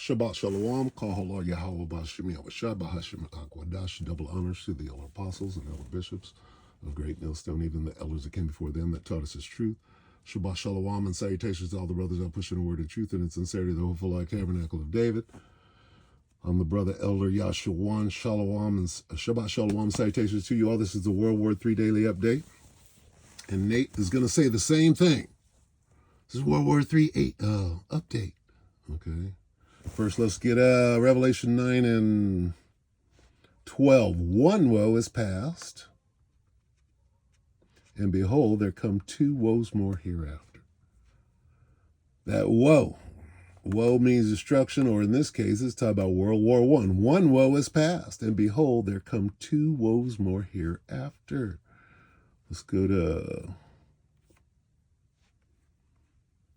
Shabbat Shalom, Kahal Yahweh Bashim Yahweh Bahashim Akwadash, double honors to the elder apostles and elder bishops of Great Millstone, even the elders that came before them that taught us his truth. Shabbat Shalom and salutations to all the brothers out pushing the word of truth and in sincerity, the hopeful like tabernacle of David. I'm the brother elder Yashawan Shalom and Shabbat Shalom, salutations to you all. This is the WW3 Daily Update. And Nate is going to say the same thing. This is WW3 update. Okay. First, let's get Revelation 9 and 12. One woe is past, and behold, there come two woes more hereafter. That woe means destruction, or in this case, it's talking about World War I. One woe is past, and behold, there come two woes more hereafter. Let's go to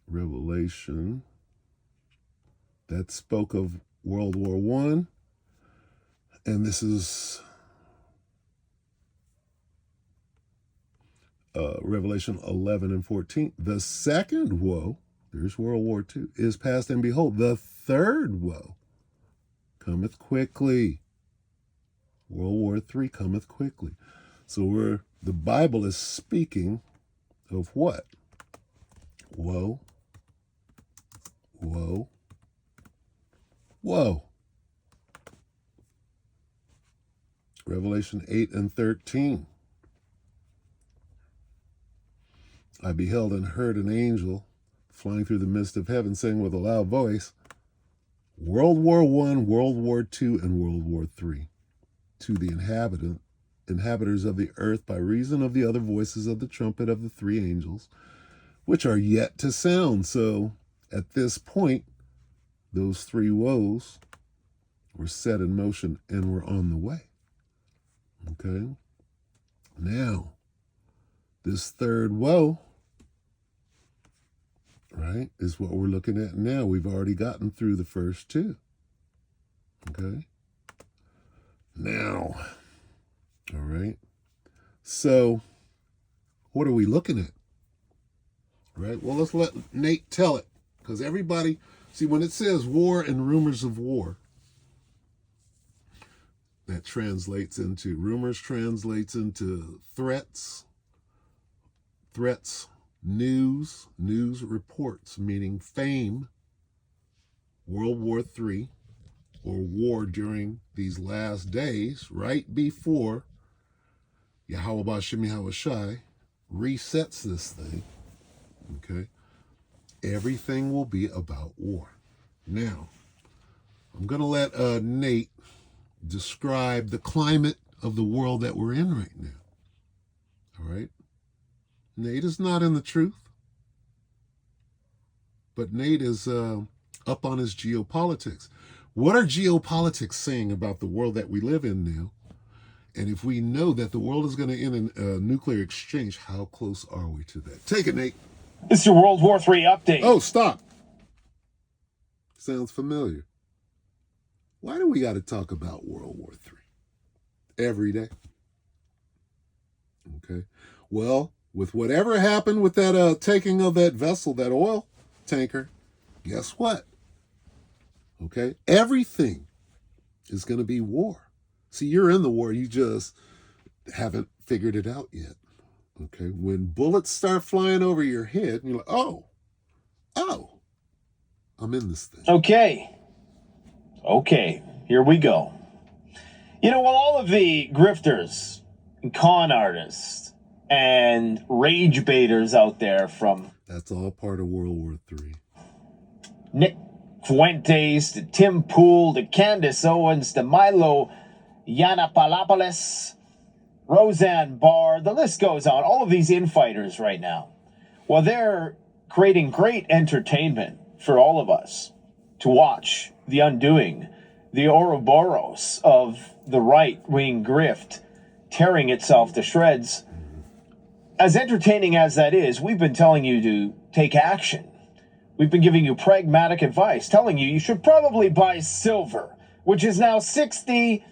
Revelation. That spoke of World War I, and this is Revelation 11 and 14. The second woe, there's World War II, is past, and behold, the third woe cometh quickly. World War III cometh quickly. So the Bible is speaking of what? Woe, woe, woe. Revelation 8 and 13. I beheld and heard an angel flying through the midst of heaven, saying with a loud voice, World War I, World War II, and World War III, to the inhabitants of the earth, by reason of the other voices of the trumpet of the three angels, which are yet to sound. So at this point, those three woes were set in motion and were on the way. Okay? Now, this third woe, right, is what we're looking at now. We've already gotten through the first two. Okay? Now, all right. So, what are we looking at? Right? Well, let's let Nate tell it. Because everybody, see, when it says war and rumors of war, that translates into, rumors translates into threats, news reports, meaning fame, World War III, or war during these last days, right before Yahweh Bashim Yahweh Shai resets this thing. Okay? Everything will be about war. Now, I'm going to let Nate describe the climate of the world that we're in right now. All right? Nate is not in the truth, but Nate is up on his geopolitics. What are geopolitics saying about the world that we live in now? And if we know that the world is going to end in a nuclear exchange, how close are we to that? Take it, Nate. This is your World War III update. Oh, stop. Sounds familiar. Why do we got to talk about World War III every day? Okay. Well, with whatever happened with that taking of that vessel, that oil tanker, guess what? Okay. Everything is going to be war. See, you're in the war. You just haven't figured it out yet. Okay. When bullets start flying over your head, and you're like, oh, I'm in this thing. Okay, here we go. You know, while all of the grifters and con artists and rage baiters out there from... That's all part of World War III. Nick Fuentes to Tim Pool to Candace Owens to Milo Yiannopoulos, Roseanne Barr, the list goes on. All of these infighters right now, well, they're creating great entertainment for all of us to watch the undoing, the Ouroboros of the right-wing grift tearing itself to shreds. As entertaining as that is, we've been telling you to take action. We've been giving you pragmatic advice, telling you should probably buy silver, which is now $64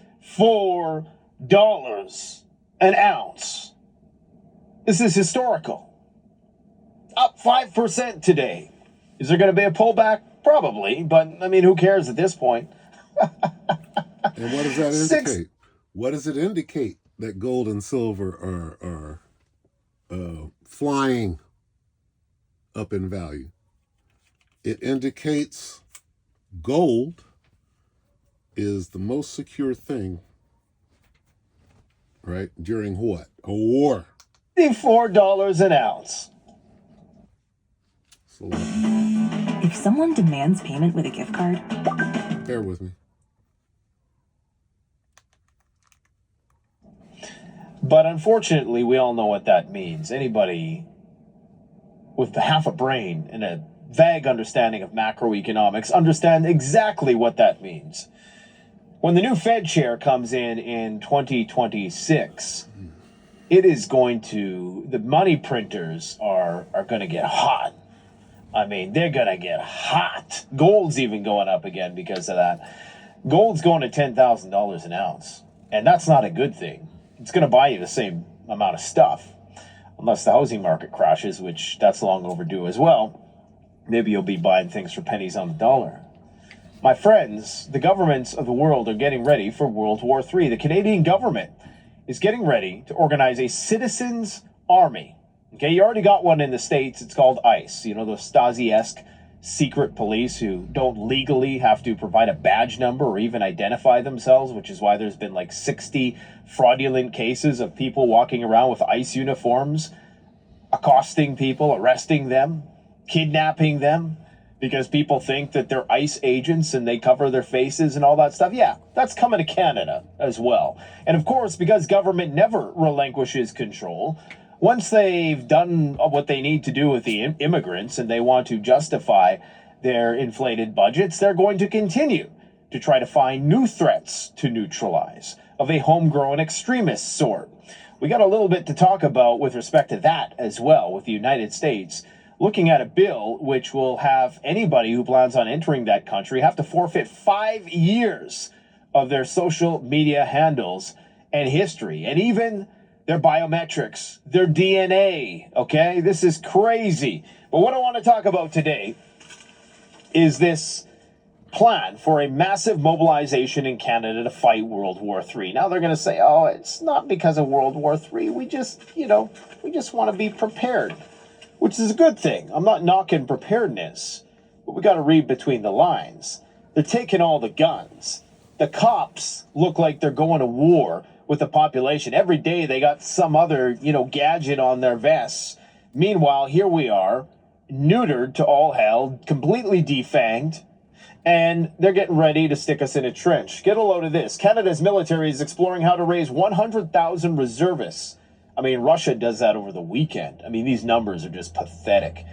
an ounce. This is historical. Up 5% today. Is there going to be a pullback? Probably, but I mean, who cares at this point? And what does that Six. indicate? What does it indicate that gold and silver are flying up in value? It indicates gold is the most secure thing, right? During what? A war. $4 an ounce. So If someone demands payment with a gift card, bear with me. But unfortunately, we all know what that means. Anybody with half a brain and a vague understanding of macroeconomics understand exactly what that means. When the new Fed chair comes in 2026, it is going to, the money printers are going to get hot. I mean, they're going to get hot. Gold's even going up again because of that. Gold's going to $10,000 an ounce, and that's not a good thing. It's going to buy you the same amount of stuff, unless the housing market crashes, which that's long overdue as well. Maybe you'll be buying things for pennies on the dollar. My friends, the governments of the world are getting ready for World War III. The Canadian government is getting ready to organize a citizens' army. Okay, you already got one in the States. It's called ICE. You know, those Stasi-esque secret police who don't legally have to provide a badge number or even identify themselves, which is why there's been like 60 fraudulent cases of people walking around with ICE uniforms, accosting people, arresting them, kidnapping them, because people think that they're ICE agents and they cover their faces and all that stuff. Yeah, that's coming to Canada as well. And of course, because government never relinquishes control, once they've done what they need to do with the immigrants and they want to justify their inflated budgets, they're going to continue to try to find new threats to neutralize of a homegrown extremist sort. We got a little bit to talk about with respect to that as well, with the United States looking at a bill which will have anybody who plans on entering that country have to forfeit 5 years of their social media handles and history, and even their biometrics, their DNA, okay? This is crazy. But what I want to talk about today is this plan for a massive mobilization in Canada to fight World War III. Now they're going to say, oh, it's not because of World War III. We just want to be prepared, which is a good thing. I'm not knocking preparedness, but we got to read between the lines. They're taking all the guns. The cops look like they're going to war with the population. Every day they got some other, gadget on their vests. Meanwhile, here we are, neutered to all hell, completely defanged, and they're getting ready to stick us in a trench. Get a load of this. Canada's military is exploring how to raise 100,000 reservists. I mean, Russia does that over the weekend. I mean, these numbers are just pathetic.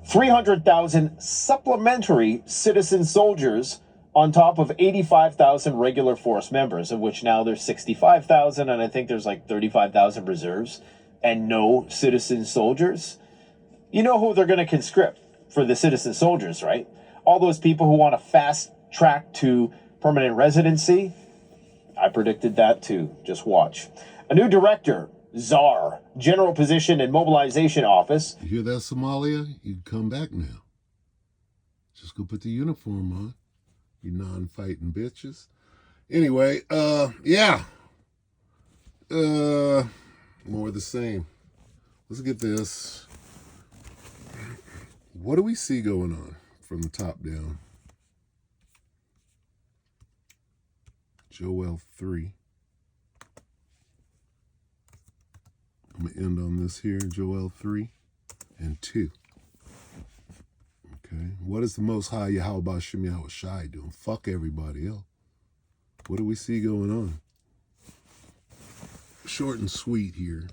300,000 supplementary citizen soldiers on top of 85,000 regular force members, of which now there's 65,000, and I think there's like 35,000 reserves, and no citizen soldiers. You know who they're going to conscript for the citizen soldiers, right? All those people who want to fast track to permanent residency. I predicted that too. Just watch. A new director, Czar, General Position and Mobilization Office. You hear that, Somalia? You can come back now. Just go put the uniform on. You non-fighting bitches. Anyway, yeah. More of the same. Let's get this. What do we see going on from the top down? Joel 3. I'm going to end on this here, Joel 3 and 2. Okay. What is the Most High Yahweh Shem Yahweh Shai doing? Fuck everybody else. What do we see going on? Short and sweet here.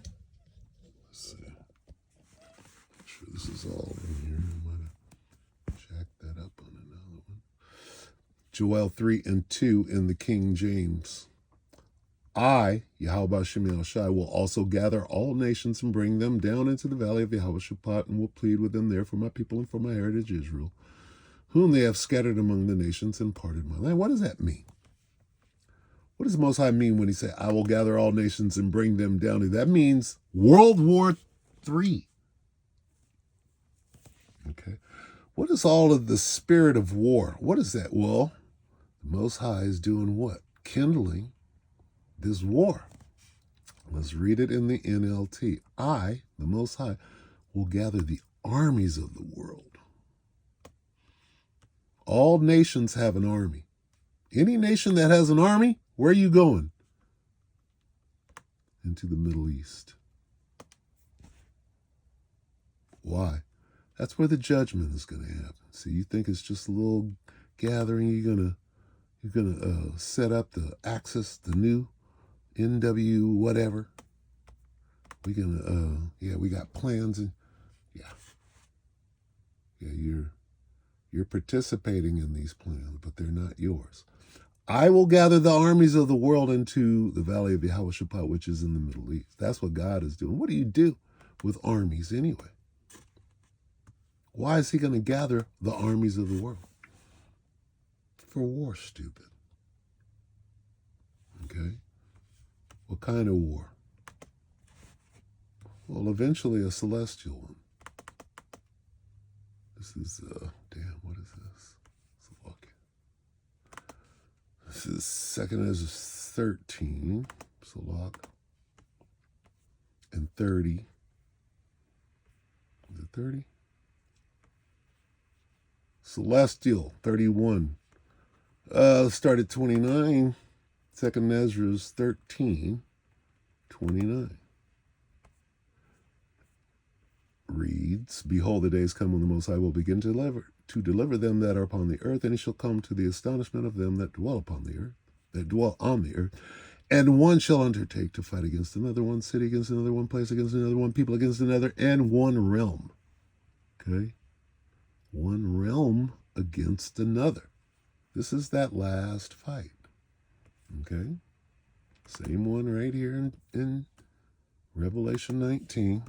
Let's see. I'm sure this is all in here. I might have jacked that up on another one. Joel 3 and 2 in the King James. I, Yahweh Shem Yahweh Shai, will also gather all nations and bring them down into the valley of Yahweh Shaphat, and will plead with them there for my people and for my heritage Israel, whom they have scattered among the nations and parted my land. What does that mean? What does the Most High mean when he says, I will gather all nations and bring them down? That means World War III. Okay. What is all of the spirit of war? What is that? Well, the Most High is doing what? Kindling this war. Let's read it in the NLT. I, the Most High, will gather the armies of the world. All nations have an army. Any nation that has an army, where are you going? Into the Middle East. Why? That's where the judgment is going to happen. See, you think it's just a little gathering. You're gonna set up the Axis, the new NW whatever. We got plans, and you're participating in these plans, but they're not yours. I will gather the armies of the world into the valley of Yehoshaphat, which is in the Middle East. That's what God is doing. What do you do with armies anyway? Why is he going to gather the armies of the world? For war, stupid. Okay? What kind of war? Well, eventually a celestial one. This is, what is this? Let's look. This is 2nd Ezra 13, Salak, and 30. Is it 30? Celestial, 31. Let's start at 29. 2nd Ezra's 13, 29. Reads, Behold, the days come when the Most High will begin to deliver them that are upon the earth, and it shall come to the astonishment of them that dwell on the earth. And one shall undertake to fight against another, one city against another, one place against another, one people against another, and one realm. Okay? One realm against another. This is that last fight. Okay? Same one right here in Revelation 19.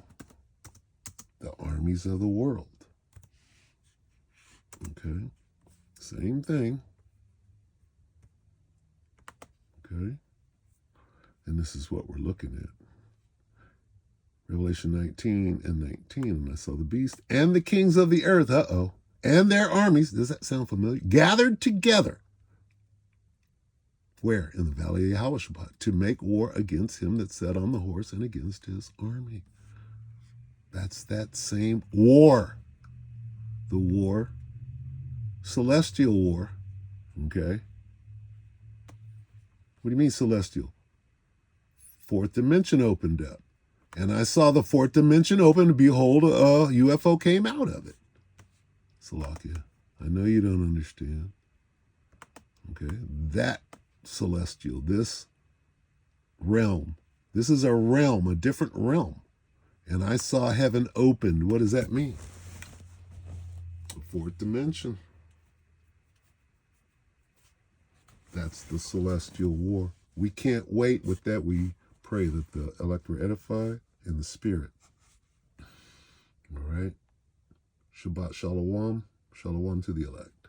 The armies of the world. Okay? Same thing. Okay? And this is what we're looking at. Revelation 19 and 19. And I saw the beast and the kings of the earth, and their armies, does that sound familiar? Gathered together. Where? In the valley of Yehoshaphat, to make war against him that sat on the horse and against his army. That's that same war. The war, celestial war, okay? What do you mean celestial? Fourth dimension opened up. And I saw the fourth dimension open, and behold, a UFO came out of it. Salakia, I know you don't understand. Okay? That celestial, this realm. This is a realm, a different realm. And I saw heaven opened. What does that mean? The fourth dimension. That's the celestial war. We can't wait. With that, we pray that the elect were edified in the spirit. All right? Shabbat Shalom. Shalom to the elect.